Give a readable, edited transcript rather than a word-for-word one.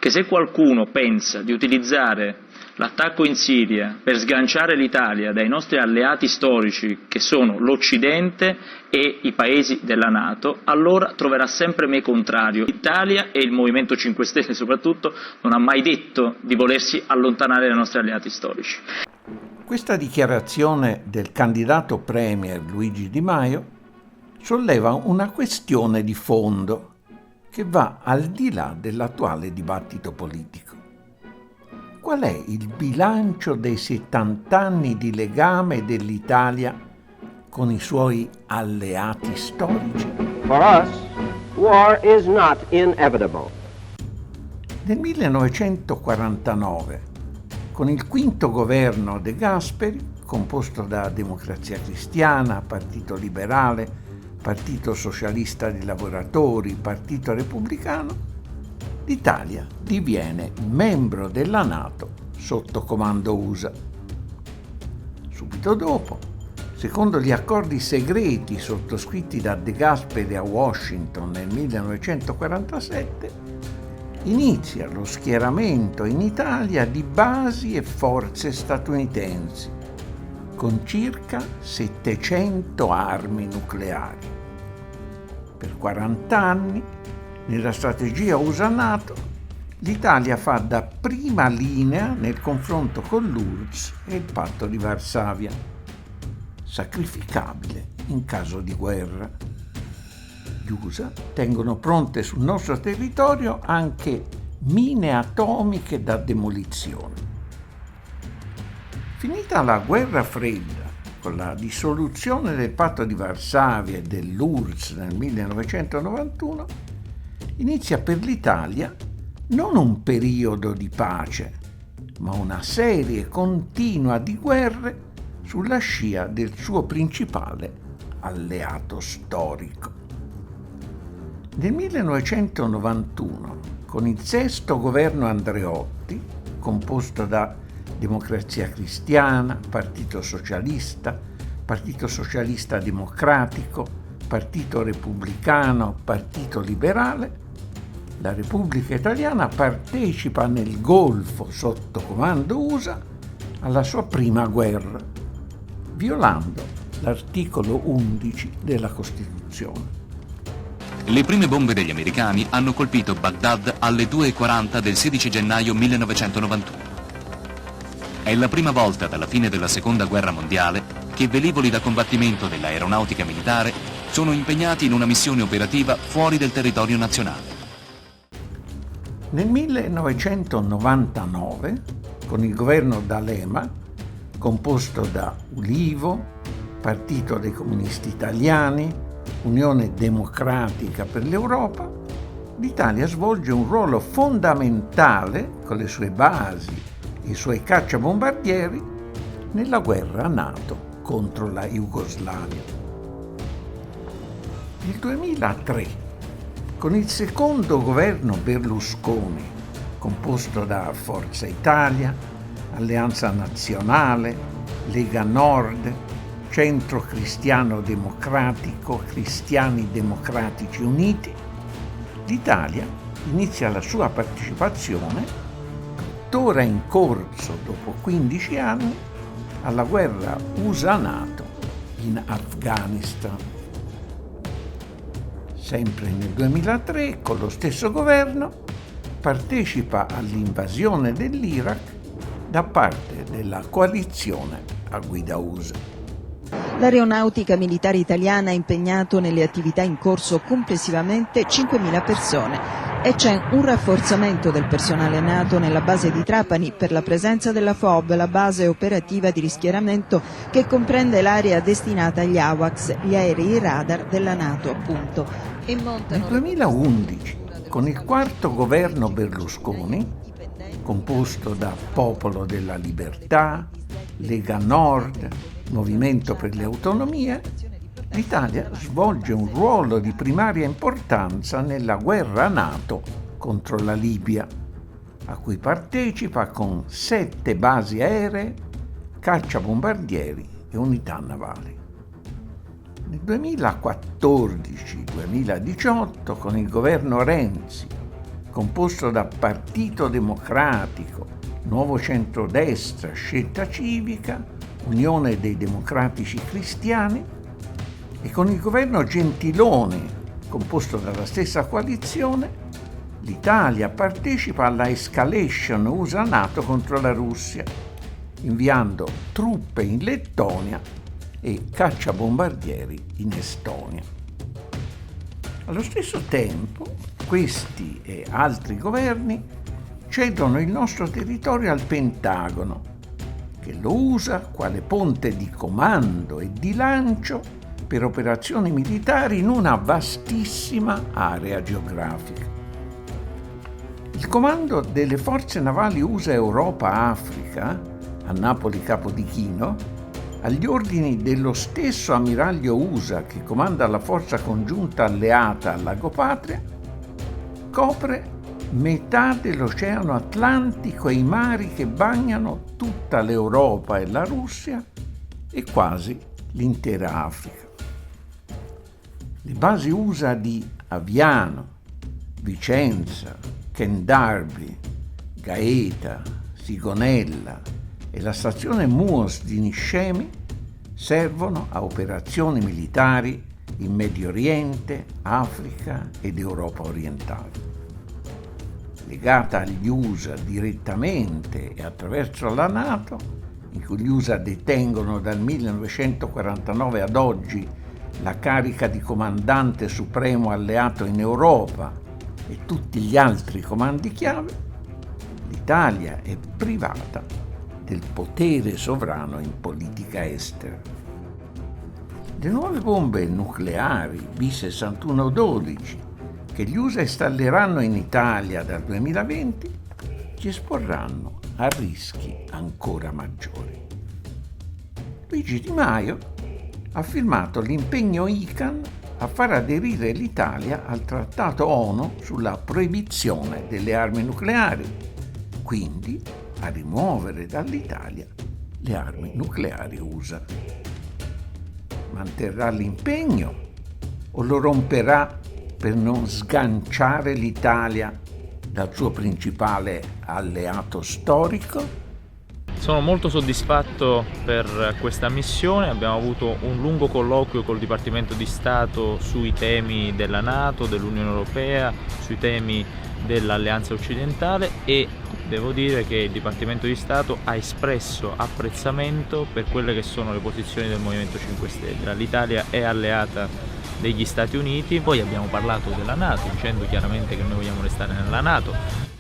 che se qualcuno pensa di utilizzare l'attacco in Siria per sganciare l'Italia dai nostri alleati storici, che sono l'Occidente e i paesi della Nato, allora troverà sempre me contrario. L'Italia e il Movimento 5 Stelle soprattutto non ha mai detto di volersi allontanare dai nostri alleati storici. Questa dichiarazione del candidato premier Luigi Di Maio solleva una questione di fondo che va al di là dell'attuale dibattito politico. Qual è il bilancio dei 70 anni di legame dell'Italia con i suoi alleati storici? For us, war is not inevitable. Nel 1949, con il quinto governo De Gasperi, composto da Democrazia Cristiana, Partito Liberale, Partito Socialista dei Lavoratori, Partito Repubblicano, l'Italia diviene membro della NATO sotto comando USA. Subito dopo, secondo gli accordi segreti sottoscritti da De Gasperi a Washington nel 1947, inizia lo schieramento in Italia di basi e forze statunitensi con circa 700 armi nucleari. Per 40 anni, nella strategia USA-NATO, l'Italia fa da prima linea nel confronto con l'URSS e il Patto di Varsavia, sacrificabile in caso di guerra. Gli USA tengono pronte sul nostro territorio anche mine atomiche da demolizione. Finita la guerra fredda, con la dissoluzione del Patto di Varsavia e dell'URSS nel 1991, inizia per l'Italia non un periodo di pace, ma una serie continua di guerre sulla scia del suo principale alleato storico. Nel 1991, con il sesto governo Andreotti, composto da Democrazia Cristiana, Partito Socialista Democratico, Partito Repubblicano, Partito Liberale, la Repubblica Italiana partecipa nel Golfo sotto comando USA alla sua prima guerra, violando l'articolo 11 della Costituzione. Le prime bombe degli americani hanno colpito Baghdad alle 2:40 del 16 gennaio 1991. È la prima volta dalla fine della Seconda Guerra Mondiale che velivoli da combattimento dell'aeronautica militare sono impegnati in una missione operativa fuori del territorio nazionale. Nel 1999, con il governo D'Alema, composto da Ulivo, Partito dei Comunisti Italiani, Unione Democratica per l'Europa, l'Italia svolge un ruolo fondamentale con le sue basi e i suoi cacciabombardieri nella guerra NATO contro la Jugoslavia. Nel 2003, con il secondo governo Berlusconi, composto da Forza Italia, Alleanza Nazionale, Lega Nord, Centro Cristiano Democratico, Cristiani Democratici Uniti, l'Italia inizia la sua partecipazione, tuttora in corso dopo 15 anni, alla guerra USA-NATO in Afghanistan. Sempre nel 2003, con lo stesso governo, partecipa all'invasione dell'Iraq da parte della coalizione a guida USA. L'aeronautica militare italiana ha impegnato nelle attività in corso complessivamente 5.000 persone e c'è un rafforzamento del personale NATO nella base di Trapani per la presenza della FOB, la base operativa di rischieramento che comprende l'area destinata agli AWACS, gli aerei radar della NATO appunto. Nel 2011, con il quarto governo Berlusconi, composto da Popolo della Libertà, Lega Nord, Movimento per le Autonomie, l'Italia svolge un ruolo di primaria importanza nella guerra NATO contro la Libia, a cui partecipa con 7 basi aeree, cacciabombardieri e unità navali. Nel 2014-2018, con il governo Renzi, composto da Partito Democratico, Nuovo Centrodestra, Scelta Civica, Unione dei Democratici Cristiani, e con il governo Gentiloni, composto dalla stessa coalizione, l'Italia partecipa alla escalation USA-NATO contro la Russia, inviando truppe in Lettonia e cacciabombardieri in Estonia. Allo stesso tempo, questi e altri governi cedono il nostro territorio al Pentagono, che lo usa quale ponte di comando e di lancio per operazioni militari in una vastissima area geografica. Il comando delle forze navali USA Europa-Africa, a Napoli Capodichino, agli ordini dello stesso ammiraglio USA che comanda la forza congiunta alleata al Lago Patria, copre metà dell'Oceano Atlantico e i mari che bagnano tutta l'Europa e la Russia e quasi l'intera Africa. Le basi USA di Aviano, Vicenza, Ken Darby, Gaeta, Sigonella e la stazione MUOS di Niscemi servono a operazioni militari in Medio Oriente, Africa ed Europa orientale. Legata agli USA direttamente e attraverso la NATO, in cui gli USA detengono dal 1949 ad oggi la carica di comandante supremo alleato in Europa e tutti gli altri comandi chiave, l'Italia è privata del potere sovrano in politica estera. Le nuove bombe nucleari B-6112 che gli USA installeranno in Italia dal 2020 ci esporranno a rischi ancora maggiori. Luigi Di Maio ha firmato l'impegno ICAN a far aderire l'Italia al Trattato ONU sulla proibizione delle armi nucleari, quindi a rimuovere dall'Italia le armi nucleari USA. Manterrà l'impegno o lo romperà per non sganciare l'Italia dal suo principale alleato storico? Sono molto soddisfatto per questa missione, abbiamo avuto un lungo colloquio col Dipartimento di Stato sui temi della NATO, dell'Unione Europea, sui temi dell'Alleanza Occidentale e devo dire che il Dipartimento di Stato ha espresso apprezzamento per quelle che sono le posizioni del Movimento 5 Stelle. L'Italia è alleata degli Stati Uniti, poi abbiamo parlato della NATO dicendo chiaramente che noi vogliamo restare nella NATO.